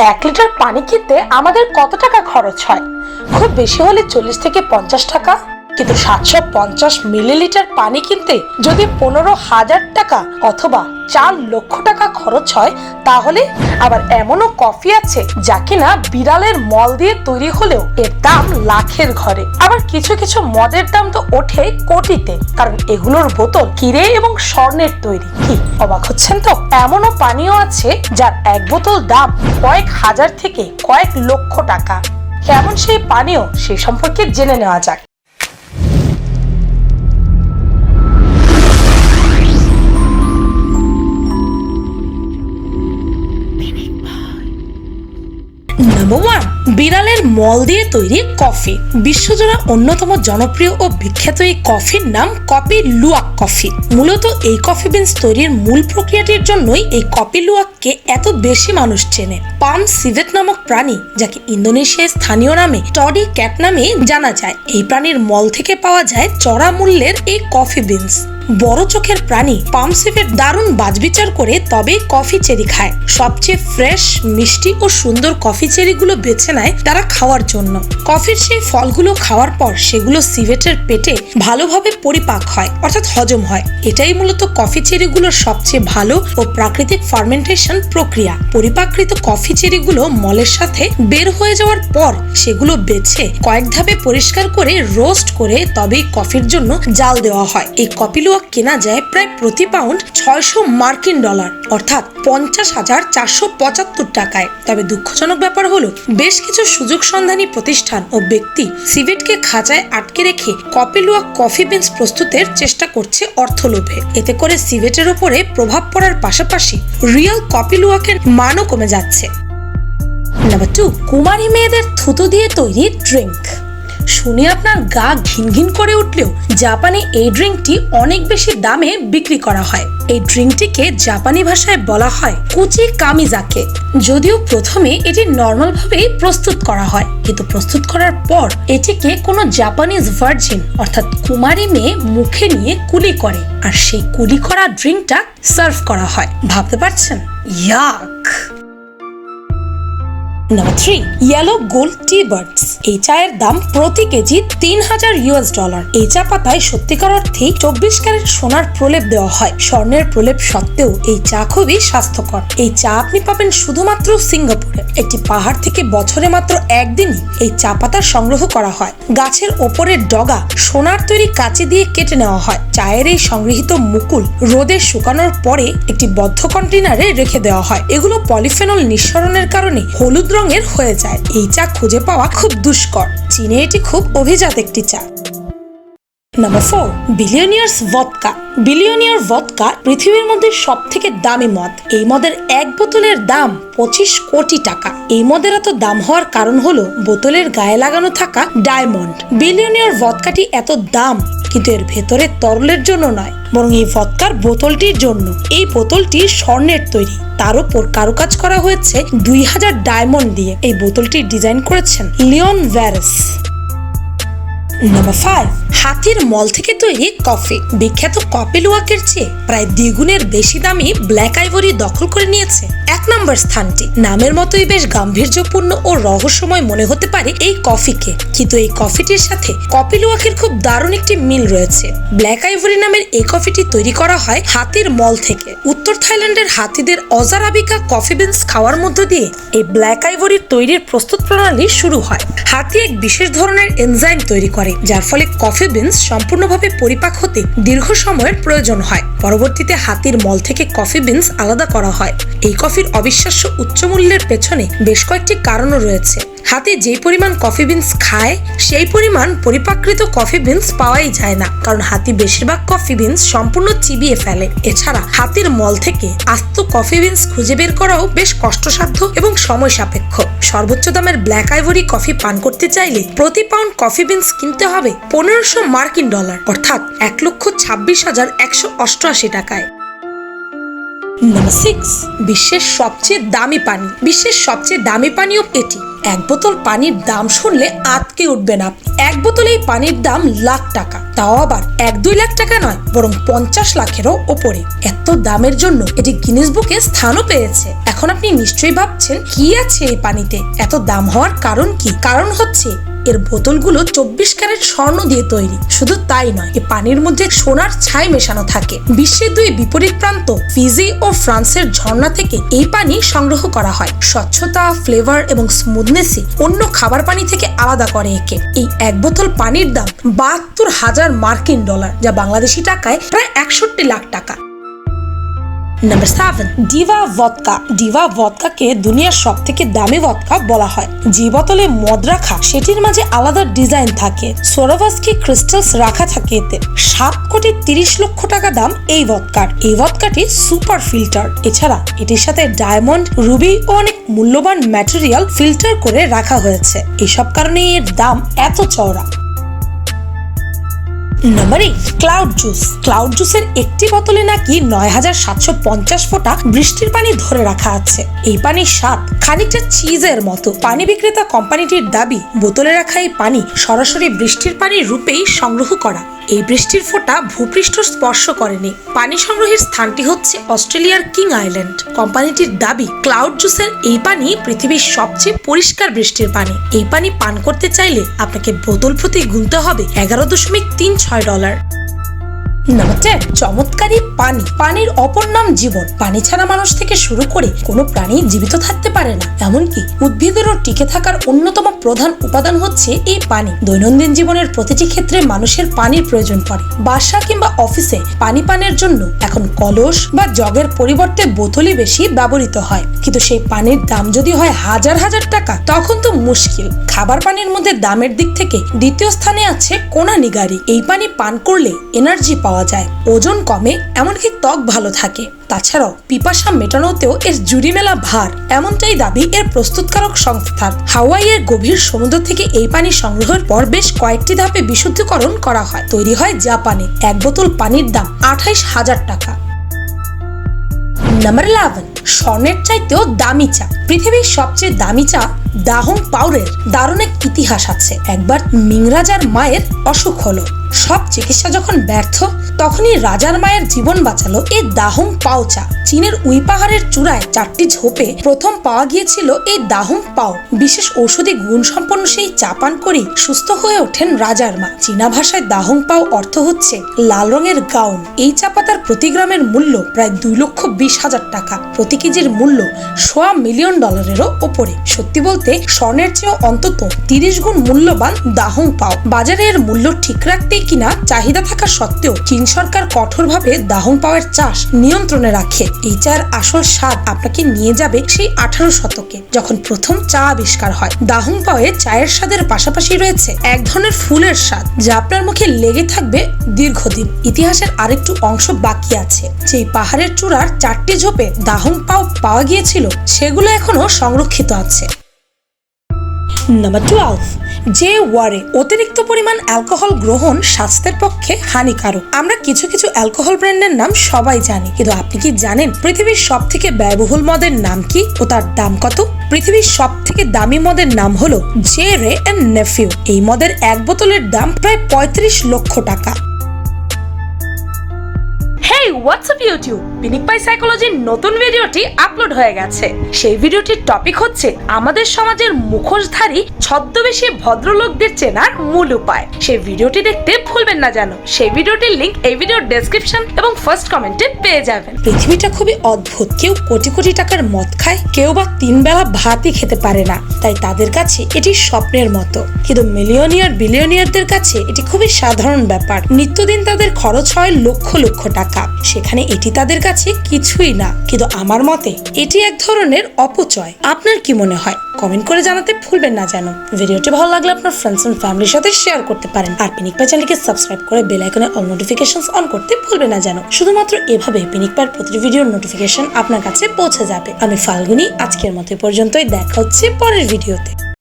1 litre পানি কিনতে আমাদের কত টাকা খরচ হয়? খুব বেশি হলে 40 থেকে 50 টাকা। কিন্তু 750 মিলিলিটার পানি কিনতে যদি 15,000 টাকা অথবা 4 লক্ষ টাকা খরচ হয়, তাহলে আবার এমনও কফি আছে যা কিনা বিড়ালের মল দিয়ে তৈরি হলেও এর দাম লাখের ঘরে। আবার কিছু কিছু মদের দাম তো ওঠে কোটিতে, কারণ এগুলোর বোতল হিরে এবং স্বর্ণের তৈরি। কি অবাক হচ্ছেন তো? এমনও পানীয় আছে যার এক বোতল দাম কয়েক হাজার থেকে কয়েক লক্ষ টাকা। কেমন সেই পানীয়, সে সম্পর্কে জেনে নেওয়া যাক। নাম্বার 1, বিড়ালের মল দিয়ে তৈরি কফি। বিশ্বজোড়া অন্যতম জনপ্রিয় ও বিখ্যাত এই কফির নাম কপি লুওয়াক কফি। মূলত এই কফি বিনস তৈরির মূল প্রক্রিয়াটির জন্যই এই কপি লুওয়াককে এত বেশি মানুষ চেনে। পাম সিভেট নামক প্রাণী, যাকে ইন্দোনেশিয়ায় স্থানীয় নামে টডি ক্যাট নামে জানা যায়, এই প্রাণীর মল থেকে পাওয়া যায় চড়া মূল্যের এই কফি বিনস। বড় চোখের প্রাণী পাম সিভেট দারুণ বাছবিচার করে তবেই কফি চেরি খায়। সবচেয়ে ফ্রেশ, মিষ্টি ও সুন্দর কফি চেরিগুলো বেছে নেয় তারা খাওয়ার জন্য। কফির সেই ফলগুলো খাওয়ার পর সেগুলো সিভেটের পেটে ভালোভাবে পরিপাক হয়, অর্থাৎ হজম হয়। এটাই মূলত কফি চেরিগুলোর সবচেয়ে ভালো ও প্রাকৃতিক ফার্মেন্টেশন প্রক্রিয়া। পরিপাকৃত কফি চেরিগুলো মলের সাথে বের হয়ে যাওয়ার পর সেগুলো বেছে কয়েক ধাপে পরিষ্কার করে রোস্ট করে তবেই কফির জন্য জাল দেওয়া হয়। এই কপি লুওয়াক কেনা যায় প্রায় প্রতি পাউন্ড $600, অর্থাৎ 50,475 টাকায়। তবে দুঃখজনক ব্যাপার হলো, বেশ কিছু সুযোগ সন্ধানী প্রতিষ্ঠান ও ব্যক্তি সিভেটকে খাঁচায় আটকে রেখে কপি লুওয়াক কফি বিনস প্রস্তুতের চেষ্টা করছে অর্থলোভে। এতে করে সিভেটের উপরে প্রভাব পড়ার পাশাপাশি রিয়েল কপি লুওয়াকের মানও কমে যাচ্ছে। নাম্বার 2, কুমারী মেয়েদের থুতু দিয়ে তৈরি ড্রিঙ্ক। শুনে আপনার গা ঘিন ঘিন করে উঠলেও জাপানে এই ড্রিঙ্কটি অনেক বেশি দামে বিক্রি করা হয়। এই ড্রিঙ্কটিকে জাপানি ভাষায় বলা হয় কুচি কামিজাকে। যদিও প্রথমে এটি নর্মাল ভাবেই প্রস্তুত করা হয়, কিন্তু প্রস্তুত করার পর এটিকে কোনো জাপানিজ ভার্জিন অর্থাৎ কুমারী মেয়ে মুখে নিয়ে কুলি করে, আর সেই কুলি করা ড্রিঙ্কটা সার্ভ করা হয়। ভাবতে পারছেন? ইয়াক। নাম্বার 3, ইয়েলো গোল্ড টি বার্ডস। এই চায়ের দাম প্রতি কেজি $3,000। এই চা পাতায় সত্যিকার অর্থে 24 ক্যারেট সোনার প্রলেপ দেওয়া হয়। স্বর্ণের প্রলেপ সত্ত্বেও এই চা খুবই স্বাস্থ্যকর। এই চা আপনি পাবেন শুধুমাত্র সিঙ্গাপুরে। একটি পাহাড় থেকে বছরে মাত্র একদিনই এই চা পাতা সংগ্রহ করা হয়। গাছের ওপরের ডগা সোনার তৈরি কাঁচি দিয়ে কেটে নেওয়া হয়। চায়ের এই সংগৃহীত মুকুল রোদে শুকানোর পরে একটি বদ্ধ কন্টেনারে রেখে দেওয়া হয়। এগুলো পলিফেনল নিঃসরণের কারণে হলুদ রঙের হয়ে যায়। এই চা খুঁজে পাওয়া খুব দুষ্কর। চীনে এটি খুব অভিজাত একটি চা। Number 4, billionaires vodka. Billionaire vodka পৃথিবীর মধ্যে সব থেকে দামি মদ। এই মদের এক বোতলের দাম 25 কোটি টাকা। এই মদের এত দাম হওয়ার কারণ হলো বোতলের গায়ে লাগানো থাকা ডায়মন্ড। বিলিয়নিয়ার ভদকাটি এত দাম কিন্তু এর ভেতরে তরলের জন্য নয়, বরং এই ভদকার বোতলটির জন্য। এই বোতলটি স্বর্ণের তৈরি, তার উপর কারুকাজ করা হয়েছে 2000 ডায়মন্ড দিয়ে। এই বোতলটি ডিজাইন করেছেন লিওন ভ্যারেস। নাম্বার 5, হাতির মল থেকে তৈরি কফি। বিখ্যাত কপি লুওয়াকের চেয়ে প্রায় দ্বিগুণের বেশি দামি ব্ল্যাক আইভরি দখল করে নিয়েছে 1 নম্বর স্থানটি। নামের মতোই বেশ গাম্ভীর্যপূর্ণ ও রহস্যময় মনে হতে পারে এই কফিকে, কিন্তু এই কফিটির সাথে কপি লুওয়াকের খুব দারুণ একটি মিল রয়েছে। ব্ল্যাক আইভরি নামের এই কফিটি তৈরি করা হয় হাতির মল থেকে। উত্তর থাইল্যান্ডের হাতিদের অজারাবিকা কফি বিনস খাওয়ার মধ্য দিয়ে এই ব্ল্যাক আইভরির তৈরির প্রস্তুত প্রণালী শুরু হয়। হাতি এক বিশেষ ধরনের এনজাইম তৈরি করে, যার ফলে কফি বিনস সম্পূর্ণভাবে পরিপাক হতে দীর্ঘ সময়ের প্রয়োজন হয়। পরবর্তীতে হাতির মল থেকে কফি বিনস আলাদা করা হয়। এই কফির অবিশ্বাস্য উচ্চ মূল্যের পেছনে বেশ কয়েকটি কারণও রয়েছে। হাতি যে পরিমাণ কফি বিনস খায় সেই পরিমাণ পরিপাকৃত কফি বিনস পাওয়াই যায় না, কারণ হাতি বেশিরভাগ কফি বিনস সম্পূর্ণ চিবিয়ে ফেলে। এছাড়া হাতির মল থেকে আস্ত কফি বিনস খুঁজে বের করাও বেশ কষ্টসাধ্য এবং সময় সাপেক্ষ। সর্বোচ্চ দামের ব্ল্যাক আইভরি কফি পান করতে চাইলে প্রতি পাউন্ড কফি বিনস কিনতে হবে $1500, অর্থাৎ $1,26,188 টাকায়। নাম্বার 6, বিশ্বের সবচেয়ে দামি পানি। বিশ্বের সবচেয়ে দামি পানীয় এটি। এক বোতল পানির দাম শুনলে আটকে উঠবেন আপনি। এক বোতলে এই পানির দাম লাখ টাকা, তাও আবার 1-2 লাখ টাকা নয়, বরং 50 লাখেরও ওপরে। এত দামের জন্য এটি গিনেস বুকে স্থানও পেয়েছে। এখন আপনি নিশ্চয়ই ভাবছেন কি আছে এই পানিতে, এত দাম হওয়ার কারণ কি? কারণ হচ্ছে এর বোতলগুলো 24 ক্যারেট স্বর্ণ দিয়ে তৈরি। শুধু তাই নয়, এই পানির মধ্যে সোনার ছাই মেশানো থাকে। বিশ্বের 2 বিপরীত প্রান্ত ফিজি ও ফ্রান্সের ঝর্ণা থেকে এই পানি সংগ্রহ করা হয়। স্বচ্ছতা, ফ্লেভার এবং স্মুথনেসই অন্য খাবার পানি থেকে আলাদা করে একে। এই এক বোতল পানির দাম 72,000 মার্কিন ডলার, যা বাংলাদেশি টাকায় প্রায় 61 লাখ টাকা। Number 7, Diva vodka. ডিভা ভদকাকে দুনিয়ার সব থেকে দামি ভদকা বলা হয়। যে বোতলে মদ রাখা সেটির মাঝে আলাদা ডিজাইন থাকে, সোরাভাস্কি ক্রিস্টালস রাখা থাকে এতে। 7,30,00,000 টাকা দাম এই ভদকার। এই ভদকাটি সুপার ফিল্টার। এছাড়া এটির সাথে ডায়মন্ড, রুবি ও অনেক মূল্যবান ম্যাটেরিয়াল ফিল্টার করে রাখা হয়েছে। এসব কারণে এর দাম এত চওড়া। Number 8, cloud juice. ক্লাউড জুসের একটি বোতলে নাকি 9,750 ফোঁটা বৃষ্টির পানি ধরে রাখা আছে। এই পানির স্বাদ খানিকটা চিজের মতো। পানি বিক্রেতা কোম্পানিটির দাবি, বোতলে রাখা এই পানি সরাসরি বৃষ্টির পানির রূপেই সংগ্রহ করা। এই বৃষ্টির ফোঁটা ভূপৃষ্ঠ স্পর্শ করেনি। পানি সংগ্রহের স্থানটি হচ্ছে অস্ট্রেলিয়ার কিং আইল্যান্ড। কোম্পানিটির দাবি, ক্লাউড জুসের এই পানি পৃথিবীর সবচেয়ে পরিষ্কার বৃষ্টির পানি। এই পানি পান করতে চাইলে আপনাকে বোতল প্রতি গুনতে হবে $11.36। নাম্বার 10, চমৎকারী পানি। পানির অপর নাম জীবন। পানি ছাড়া মানুষ থেকে শুরু করে কোনো প্রাণী জীবিত থাকতে পারে না। এমনকি উদ্ভিদেরও টিকে থাকার অন্যতম প্রধান উপাদান হচ্ছে এই পানি। দৈনন্দিন জীবনের প্রতিটি ক্ষেত্রে মানুষের পানির প্রয়োজন পড়ে। বাসা কিংবা অফিসে পানি পানের জন্য এখন কলস বা জগের পরিবর্তে বোতলই বেশি ব্যবহৃত হয়। কিন্তু সেই পানির দাম যদি হয় হাজার হাজার টাকা, তখন তো মুশকিল। খাবার পানির মধ্যে দামের দিক থেকে দ্বিতীয় স্থানে আছে কোনা নিগারি। এই পানি পান করলে এনার্জি পাওয়া যায়, ওজন কমে, এমনকি ত্বক ভালো থাকে। তাছাড়াও পিপাসা মেটানোতেও এর জুড়ি মেলা ভার, এমনটাই দাবি এর প্রস্তুতকারক সংস্থার। হাওয়াইয়ের গভীর সমুদ্র থেকে এই পানি সংগ্রহের পর বেশ কয়েকটি ধাপে বিশুদ্ধকরণ করা হয়। তৈরি হয় জাপানে। এক বোতল পানির দাম 28,000 টাকা। নাম্বার 11, স্বর্ণের চাইতেও দামি চা। পৃথিবীর সবচেয়ে দামি চা দাহং পাউরের দারুণ এক ইতিহাস আছে। একবার মিং রাজার মায়ের অসুখ হলো। সব চিকিৎসা যখন ব্যর্থ, তখনই রাজার মায়ের জীবন বাঁচালো এই দাহং পাও চা। চীনের উই পাহাড়ের চূড়ায় 4টি ঝোপে প্রথম পাওয়া গিয়েছিল এই দাহং পাও। বিশেষ ঔষধি গুণ সম্পন্ন সেই চা পান করেই সুস্থ হয়ে ওঠেন রাজার মা। চীনা ভাষায় দাহং পাও অর্থ হচ্ছে লাল রঙের গাউন। এই চা পাতার প্রতি গ্রামের মূল্য প্রায় 2,20,000 টাকা। প্রতি কেজির মূল্য $1.25 মিলিয়ন ওপরে। সত্যি বলতে স্বর্ণের চেয়েও অন্তত 30 গুণ মূল্যবান দাহং পাও। বাজারে এর মূল্য ঠিক রাখতে কিনা চাহিদা থাকা সত্ত্বেও চীন সরকার কঠোরভাবে দাহং পাওয়ের চাষ নিয়ন্ত্রণে রাখে। এই চায়ের আসল স্বাদ আপনাকে নিয়ে যাবে সেই 18 শতকে, যখন প্রথম চা আবিষ্কার হয়। দাহং পাওয়ে চায়ের স্বাদের পাশাপাশি রয়েছে এক ধরনের ফুলের স্বাদ, যা আপনার মুখে লেগে থাকবে দীর্ঘদিন। ইতিহাসের আরেকটু অংশ বাকি আছে। যেই পাহাড়ের চূড়ার 4টি ঝোপে দাহং পাও পাওয়া গিয়েছিল, সেগুলো এখনো সংরক্ষিত আছে। নাম্বার 12, যে ওয়ারে অতিরিক্ত পরিমাণ অ্যালকোহল গ্রহণ স্বাস্থ্যের পক্ষে হানিকারক। আমরা কিছু কিছু অ্যালকোহল ব্র্যান্ডের নাম সবাই জানি, কিন্তু আপনি কি জানেন পৃথিবীর সব থেকে ব্যয়বহুল মদের নাম কি ও তার দাম কত? পৃথিবীর সব থেকে দামি মদের নাম হলো জে রে এন্ড নেফিউ। এই মদের এক বোতলের দাম প্রায় 35 লক্ষ টাকা। হেই হোয়াটসঅ্যাপ ইউটিউব, পিনিক পাই সাইকোলজির নতুন ভিডিওটি আপলোড হয়ে গেছে। সেই ভিডিওটির টপিক হচ্ছে আমাদের সমাজের মুখোশধারী ছদ্মবেশী ভদ্রলোকদের চেনার মূল উপায়। সেই ভিডিওটি দেখতে ভুলবেন না যেন। সেই ভিডিওটির লিংক এই ভিডিওর ডেসক্রিপশন এবং ফার্স্ট কমেন্টে পেয়ে যাবেন। পৃথিবীটা খুবই অদ্ভুত। কেউ কোটি কোটি টাকার মদ খায়, কেউ বা 3 বেলা ভাতই খেতে পারে না, তাই তাদের কাছে এটি স্বপ্নের মতো। কিন্তু মিলিয়নিয়ার বিলিয়নিয়ারদের কাছে এটি খুবই সাধারণ ব্যাপার। নিত্যদিন তাদের খরচ হয় লক্ষ লক্ষ টাকা, সেখানে এটি তাদের কাছে কিছুই না। কিন্তু আমার মতে এটি এক ধরনের অপচয়। আপনার কি মনে হয়? কমেন্ট করে জানাতে ভুলবেন না যেন। ভিডিওটি ভালো লাগলে আপনার ফ্রেন্ডস এন্ড ফ্যামিলির সাথে শেয়ার করতে পারেন। আর পিনিক পাই চ্যানেলকে সাবস্ক্রাইব করে বেল আইকনে অল নোটিফিকেশনস অন করতে ভুলবেন না যেন। শুধুমাত্র এভাবে পিনিক পাইয়ের প্রতিটি ভিডিওর নোটিফিকেশন আপনার কাছে পৌঁছে যাবে। আমি ফাল্গুনি, আজকের মতো পর্যন্তই। দেখা হচ্ছে পরের ভিডিওতে।